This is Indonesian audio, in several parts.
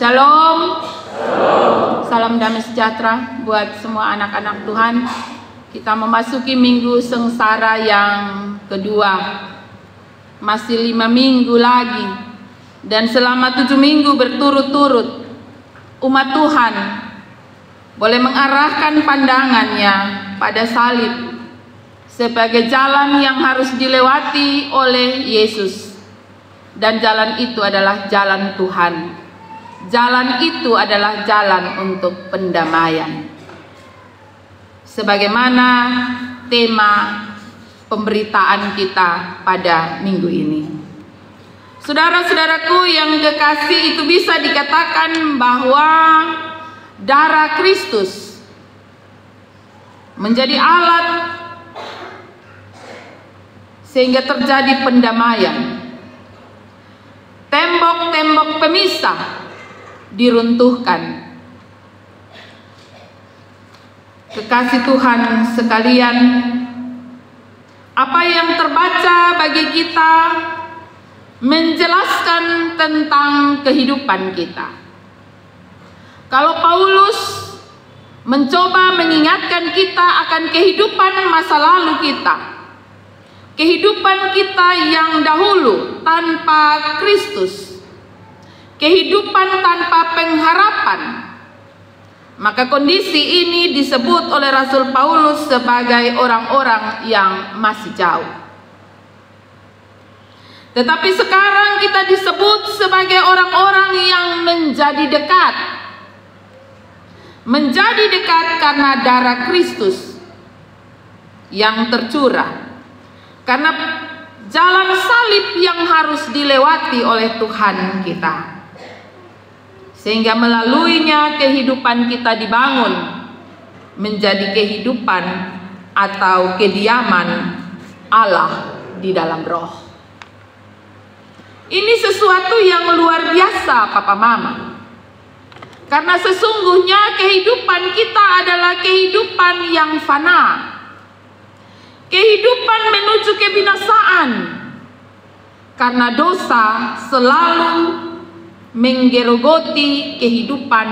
Shalom. Salam damai sejahtera buat semua anak-anak Tuhan. Kita memasuki minggu sengsara yang kedua. Masih 5 minggu lagi. Dan selama 7 minggu berturut-turut, umat Tuhan boleh mengarahkan pandangannya pada salib sebagai jalan yang harus dilewati oleh Yesus. Dan jalan itu adalah jalan Tuhan. Jalan itu adalah jalan untuk pendamaian. Sebagaimana tema pemberitaan kita pada minggu ini. Saudara-saudaraku yang kekasih, itu bisa dikatakan bahwa darah Kristus menjadi alat sehingga terjadi pendamaian. Tembok-tembok pemisah diruntuhkan. Kekasih Tuhan sekalian, apa yang terbaca bagi kita menjelaskan tentang kehidupan kita. Kalau Paulus mencoba mengingatkan kita akan kehidupan masa lalu kita, kehidupan kita yang dahulu tanpa Kristus, kehidupan tanpa pengharapan, maka kondisi ini disebut oleh Rasul Paulus sebagai orang-orang yang masih jauh. Tetapi sekarang kita disebut sebagai orang-orang yang menjadi dekat. Menjadi dekat karena darah Kristus yang tercurah. Karena jalan salib yang harus dilewati oleh Tuhan kita. Sehingga melaluinya kehidupan kita dibangun menjadi kehidupan atau kediaman Allah di dalam roh. Ini sesuatu yang luar biasa, Papa Mama. Karena sesungguhnya kehidupan kita adalah kehidupan yang fana. Kehidupan menuju kebinasaan. Karena dosa selalu menggerogoti kehidupan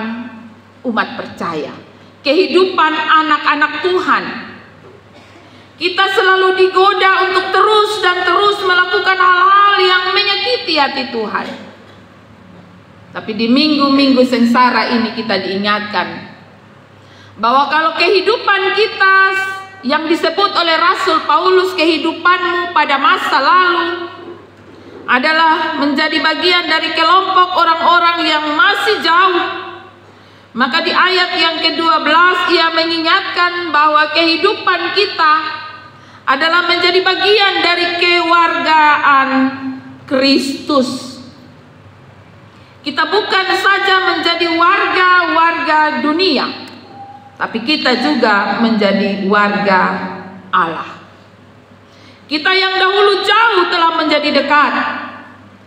umat percaya, kehidupan anak-anak Tuhan. Kita selalu digoda untuk terus dan terus melakukan hal-hal yang menyakiti hati Tuhan. Tapi di minggu-minggu sengsara ini kita diingatkan bahwa kalau kehidupan kita yang disebut oleh Rasul Paulus, kehidupanmu pada masa lalu adalah menjadi bagian dari kelompok orang-orang yang masih jauh, maka di ayat yang ke-12 ia mengingatkan bahwa kehidupan kita adalah menjadi bagian dari kewargaan Kristus. Kita bukan saja menjadi warga dunia, tapi kita juga menjadi warga Allah. Kita yang dahulu jauh telah menjadi dekat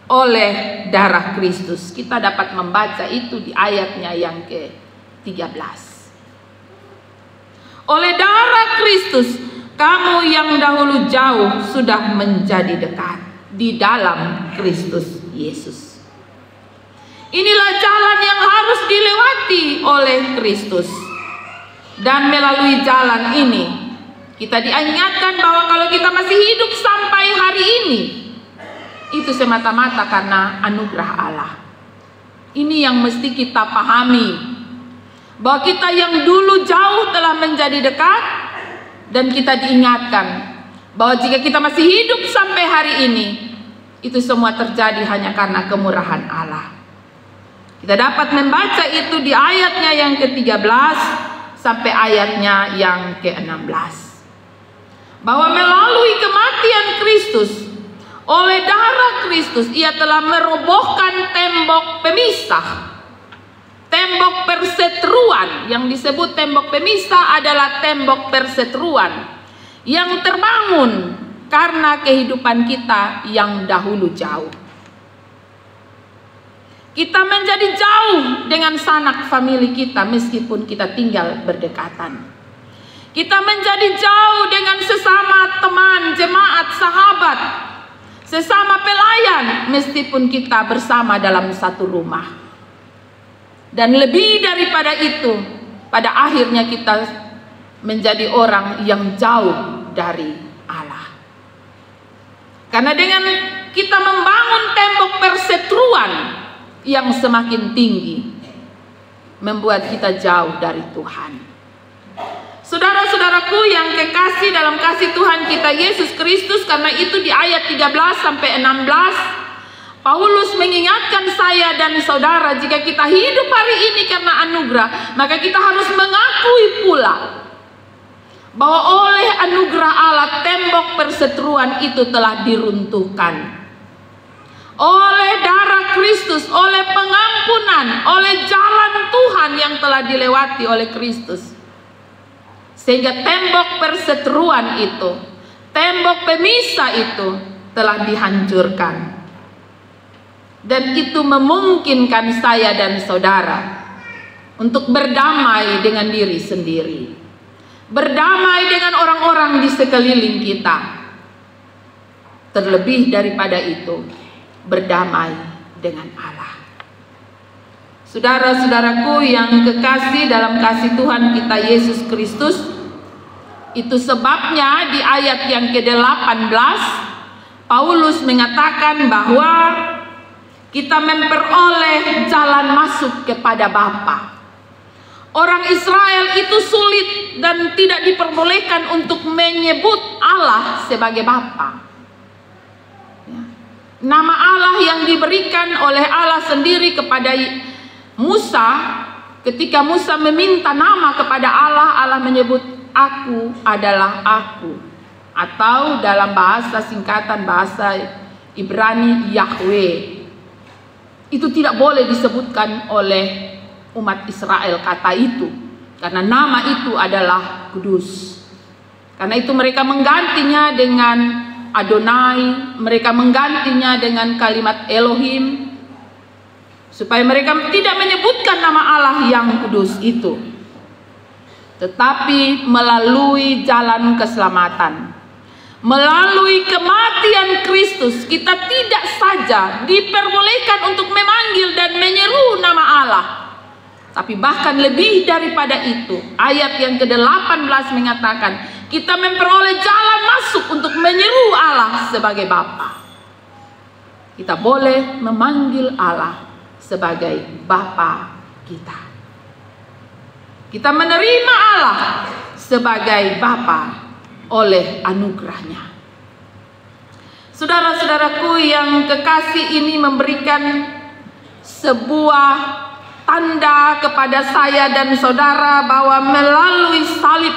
oleh darah Kristus. Kita dapat membaca itu di ayatnya yang ke-13. Oleh darah Kristus, kamu yang dahulu jauh sudah menjadi dekat di dalam Kristus Yesus. Inilah jalan yang harus dilewati oleh Kristus. Dan melalui jalan ini kita diingatkan bahwa kalau kita masih hidup sampai hari ini, itu semata-mata karena anugerah Allah. Ini yang mesti kita pahami, bahwa kita yang dulu jauh telah menjadi dekat. Dan kita diingatkan bahwa jika kita masih hidup sampai hari ini, itu semua terjadi hanya karena kemurahan Allah. Kita dapat membaca itu di ayatnya yang ke-13 sampai ayatnya yang ke-16. Bahwa melalui kematian Kristus, oleh darah Kristus, ia telah merobohkan tembok pemisah. Tembok perseteruan, yang disebut tembok pemisah adalah tembok perseteruan yang terbangun karena kehidupan kita yang dahulu jauh. Kita menjadi jauh dengan sanak famili kita meskipun kita tinggal berdekatan. Kita menjadi jauh dengan sesama teman, jemaat, sahabat, sesama pelayan meskipun kita bersama dalam satu rumah. Dan lebih daripada itu, pada akhirnya kita menjadi orang yang jauh dari Allah. Karena dengan kita membangun tembok perseteruan yang semakin tinggi, membuat kita jauh dari Tuhan. Saudara-saudaraku yang kekasih dalam kasih Tuhan kita Yesus Kristus, karena itu di ayat 13 sampai 16, Paulus mengingatkan saya dan saudara, jika kita hidup hari ini karena anugerah, maka kita harus mengakui pula bahwa oleh anugerah Allah tembok perseteruan itu telah diruntuhkan. Oleh darah Kristus, oleh pengampunan, oleh jalan Tuhan yang telah dilewati oleh Kristus. Sehingga tembok perseteruan itu, tembok pemisah itu telah dihancurkan. Dan itu memungkinkan saya dan saudara untuk berdamai dengan diri sendiri, berdamai dengan orang-orang di sekeliling kita. Terlebih daripada itu, berdamai dengan Allah. Saudara-saudaraku yang kekasih dalam kasih Tuhan kita Yesus Kristus, itu sebabnya di ayat yang ke-18 Paulus mengatakan bahwa kita memperoleh jalan masuk kepada Bapa. Orang Israel itu sulit dan tidak diperbolehkan untuk menyebut Allah sebagai Bapa. Nama Allah yang diberikan oleh Allah sendiri kepada Musa, ketika Musa meminta nama kepada Allah, Allah menyebut aku adalah aku, atau dalam bahasa singkatan bahasa Ibrani Yahweh. Itu tidak boleh disebutkan oleh umat Israel kata itu, karena nama itu adalah kudus. Karena itu mereka menggantinya dengan Adonai, mereka menggantinya dengan kalimat Elohim, supaya mereka tidak menyebutkan nama Allah yang kudus itu. Tetapi melalui jalan keselamatan, melalui kematian Kristus, kita tidak saja diperbolehkan untuk memanggil dan menyeru nama Allah, tapi bahkan lebih daripada itu, ayat yang ke-18 mengatakan kita memperoleh jalan masuk untuk menyeru Allah sebagai Bapa. Kita boleh memanggil Allah sebagai Bapa kita. Kita menerima Allah sebagai Bapa oleh anugerahnya. Saudara-saudaraku yang kekasih, ini memberikan sebuah tanda kepada saya dan saudara bahwa melalui salib,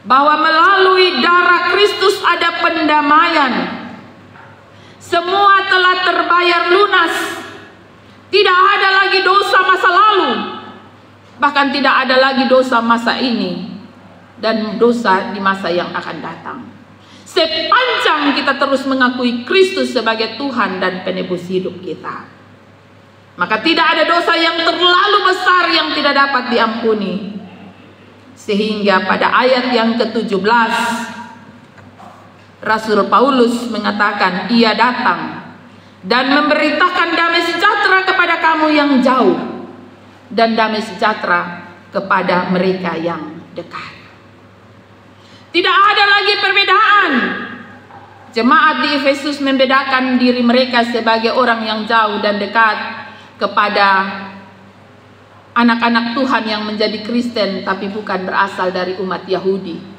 bahwa melalui darah Kristus ada pendamaian. Semua telah terbayar lunas. Tidak ada lagi dosa masa lalu, bahkan tidak ada lagi dosa masa ini dan dosa di masa yang akan datang. Sepanjang kita terus mengakui Kristus sebagai Tuhan dan penebus hidup kita, maka tidak ada dosa yang terlalu besar yang tidak dapat diampuni. Sehingga pada ayat yang ke-17 Rasul Paulus mengatakan, ia datang dan memberitakan damai sejahtera kepada kamu yang jauh dan damai sejahtera kepada mereka yang dekat. Tidak ada lagi perbedaan. Jemaat di Efesus membedakan diri mereka sebagai orang yang jauh dan dekat kepada anak-anak Tuhan yang menjadi Kristen tapi bukan berasal dari umat Yahudi.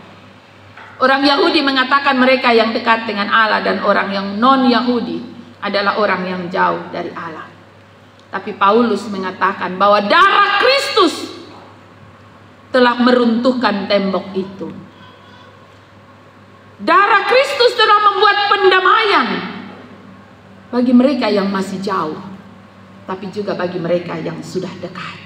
Orang Yahudi mengatakan mereka yang dekat dengan Allah, dan orang yang non-Yahudi adalah orang yang jauh dari Allah. Tapi Paulus mengatakan bahwa darah Kristus telah meruntuhkan tembok itu. Darah Kristus telah membuat pendamaian bagi mereka yang masih jauh, tapi juga bagi mereka yang sudah dekat.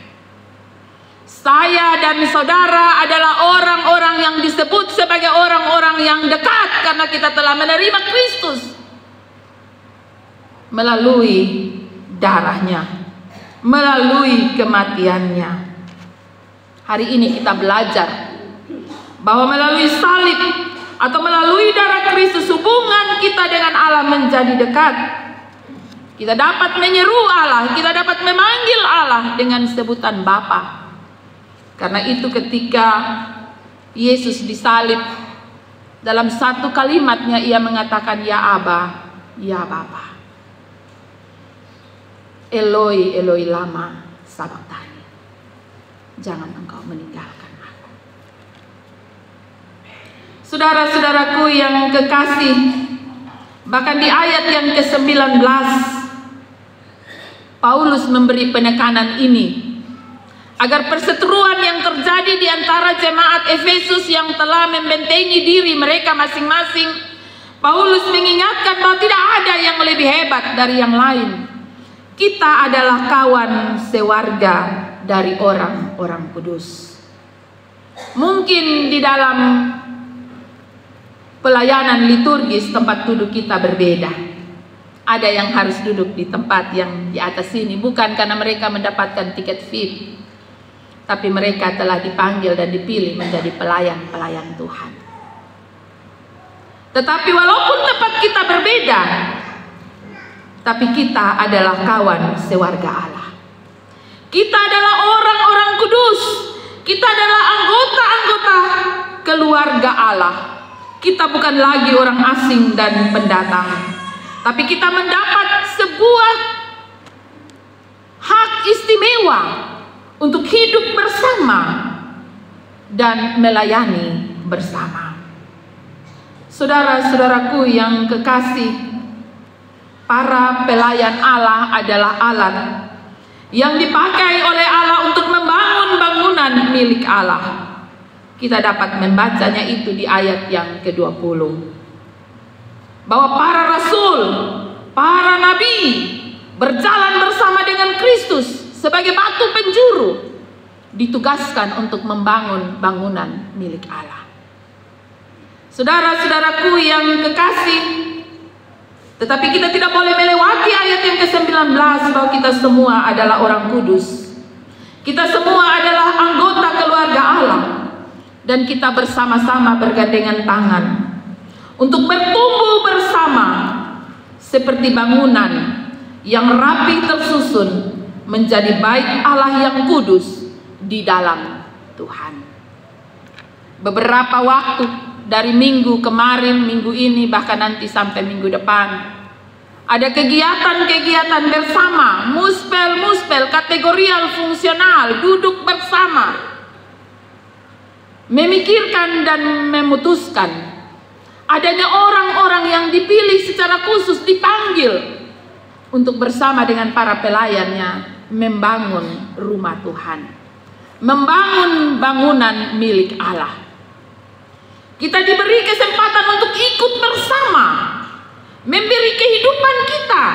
Saya dan saudara adalah orang-orang yang disebut sebagai orang-orang yang dekat karena kita telah menerima Kristus melalui darahnya, melalui kematiannya. Hari ini kita belajar bahwa melalui salib atau melalui darah Kristus hubungan kita dengan Allah menjadi dekat. Kita dapat menyeru Allah, kita dapat memanggil Allah dengan sebutan Bapa. Karena itu ketika Yesus disalib, dalam satu kalimatnya ia mengatakan, ya Aba, ya Bapa. Eloi, Eloi lama sabachthani. Jangan engkau meninggalkan aku. Saudara-saudaraku yang kekasih, bahkan di ayat yang ke-19, Paulus memberi penekanan ini, agar perseteruan yang terjadi di antara jemaat Efesus yang telah membentengi diri mereka masing-masing, Paulus mengingatkan bahwa tidak ada yang lebih hebat dari yang lain. Kita adalah kawan sewarga dari orang-orang kudus. Mungkin di dalam pelayanan liturgis tempat duduk kita berbeda. Ada yang harus duduk di tempat yang di atas sini, bukan karena mereka mendapatkan tiket VIP, tapi mereka telah dipanggil dan dipilih menjadi pelayan-pelayan Tuhan. Tetapi walaupun tempat kita berbeda, tapi kita adalah kawan sewarga Allah. Kita adalah orang-orang kudus. Kita adalah anggota-anggota keluarga Allah. Kita bukan lagi orang asing dan pendatang, tapi kita mendapat sebuah hak istimewa untuk hidup bersama dan melayani bersama. Saudara-saudaraku yang kekasih, para pelayan Allah adalah alat yang dipakai oleh Allah untuk membangun bangunan milik Allah. Kita dapat membacanya itu di ayat yang ke-20. Bahwa para rasul, para nabi berjalan bersama dengan Kristus sebagai batu penjuru, ditugaskan untuk membangun bangunan milik Allah. Saudara-saudaraku yang kekasih, tetapi kita tidak boleh melewati ayat yang ke-19 bahwa kita semua adalah orang kudus. Kita semua adalah anggota keluarga Allah, dan kita bersama-sama bergandengan tangan untuk bertumbuh bersama seperti bangunan yang rapi tersusun menjadi bait Allah yang kudus di dalam Tuhan. Beberapa waktu dari minggu kemarin, minggu ini, bahkan nanti sampai minggu depan, ada kegiatan-kegiatan bersama, muspel kategorial fungsional, duduk bersama, memikirkan dan memutuskan adanya orang-orang yang dipilih secara khusus, dipanggil untuk bersama dengan para pelayannya membangun rumah Tuhan, membangun bangunan milik Allah. Kita diberi kesempatan untuk ikut bersama, memberi kehidupan kita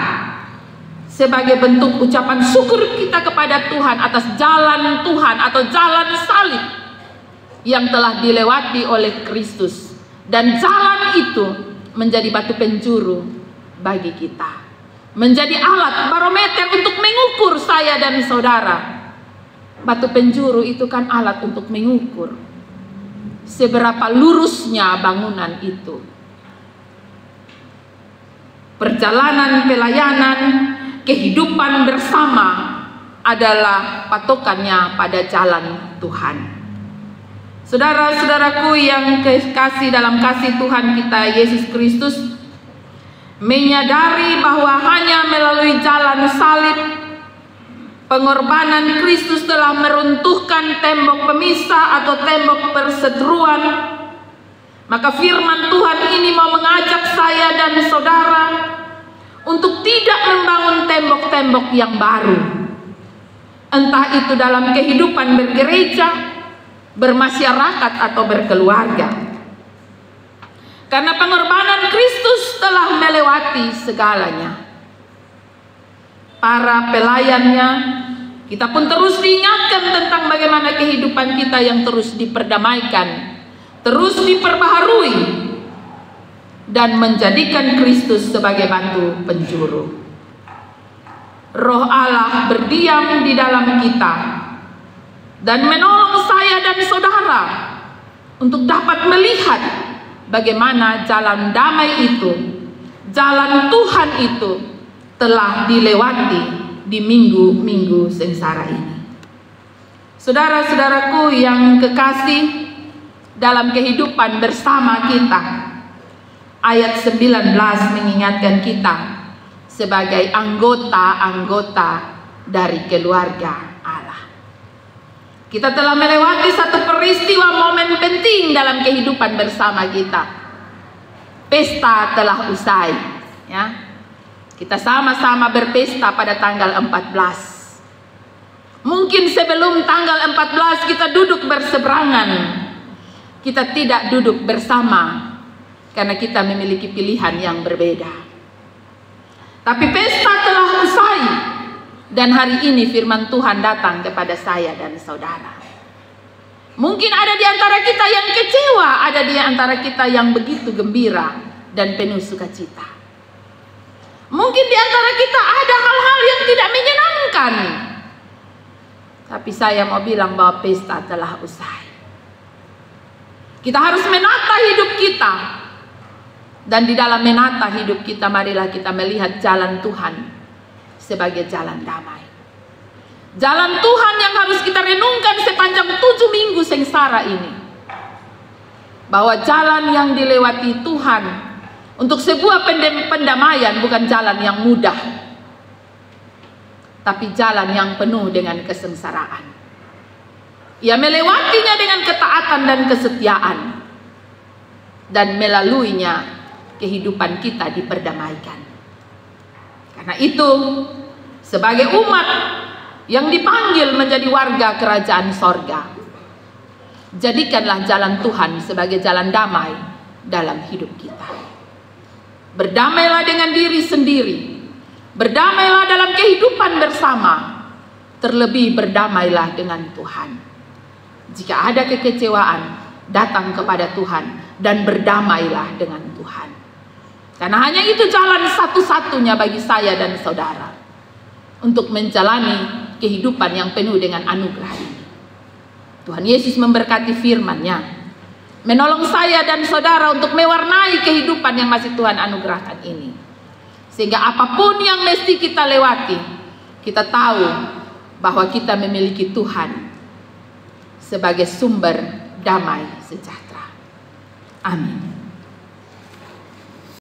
sebagai bentuk ucapan syukur kita kepada Tuhan atas jalan Tuhan atau jalan salib yang telah dilewati oleh Kristus. Dan jalan itu menjadi batu penjuru bagi kita, menjadi alat barometer untuk mengukur saya dan saudara. Batu penjuru itu kan alat untuk mengukur seberapa lurusnya bangunan itu. Perjalanan pelayanan, kehidupan bersama adalah patokannya pada jalan Tuhan. Saudara-saudaraku yang kekasih dalam kasih Tuhan kita Yesus Kristus, menyadari bahwa hanya melalui jalan salib, pengorbanan Kristus telah meruntuhkan tembok pemisah atau tembok perseteruan, maka firman Tuhan ini mau mengajak saya dan saudara untuk tidak membangun tembok-tembok yang baru, entah itu dalam kehidupan bergereja, bermasyarakat atau berkeluarga. Karena pengorbanan Kristus telah melewati segalanya. Para pelayannya, kita pun terus diingatkan tentang bagaimana kehidupan kita yang terus diperdamaikan, terus diperbaharui, dan menjadikan Kristus sebagai batu penjuru. Roh Allah berdiam di dalam kita dan menolong saya dan saudara untuk dapat melihat bagaimana jalan damai itu, jalan Tuhan itu telah dilewati di minggu-minggu sengsara ini. Saudara-saudaraku yang kekasih, dalam kehidupan bersama kita, ayat 19 mengingatkan kita sebagai anggota-anggota dari keluarga Allah. Kita telah melewati satu peristiwa momen penting dalam kehidupan bersama kita. Pesta telah usai, ya. Kita sama-sama berpesta pada tanggal 14. Mungkin sebelum tanggal 14 kita duduk berseberangan. Kita tidak duduk bersama karena kita memiliki pilihan yang berbeda. Tapi pesta telah usai dan hari ini firman Tuhan datang kepada saya dan saudara. Mungkin ada di antara kita yang kecewa, ada di antara kita yang begitu gembira dan penuh sukacita. Mungkin di antara kita ada hal-hal yang tidak menyenangkan. Tapi saya mau bilang bahwa pesta telah usai. Kita harus menata hidup kita. Dan di dalam menata hidup kita, marilah kita melihat jalan Tuhan sebagai jalan damai. Jalan Tuhan yang harus kita renungkan sepanjang 7 minggu sengsara ini. Bahwa jalan yang dilewati Tuhan untuk sebuah pendamaian bukan jalan yang mudah, tapi jalan yang penuh dengan kesengsaraan. Ia melewatinya dengan ketaatan dan kesetiaan, dan melaluinya kehidupan kita diperdamaikan. Karena itu, sebagai umat yang dipanggil menjadi warga kerajaan sorga, jadikanlah jalan Tuhan sebagai jalan damai dalam hidup kita. Berdamailah dengan diri sendiri, berdamailah dalam kehidupan bersama, terlebih berdamailah dengan Tuhan. Jika ada kekecewaan, datang kepada Tuhan dan berdamailah dengan Tuhan. Karena hanya itu jalan satu-satunya bagi saya dan saudara untuk menjalani kehidupan yang penuh dengan anugerah ini. Tuhan Yesus memberkati firman-Nya, menolong saya dan saudara untuk mewarnai kehidupan yang masih Tuhan anugerahkan ini. Sehingga apapun yang mesti kita lewati, kita tahu bahwa kita memiliki Tuhan sebagai sumber damai sejahtera. Amin.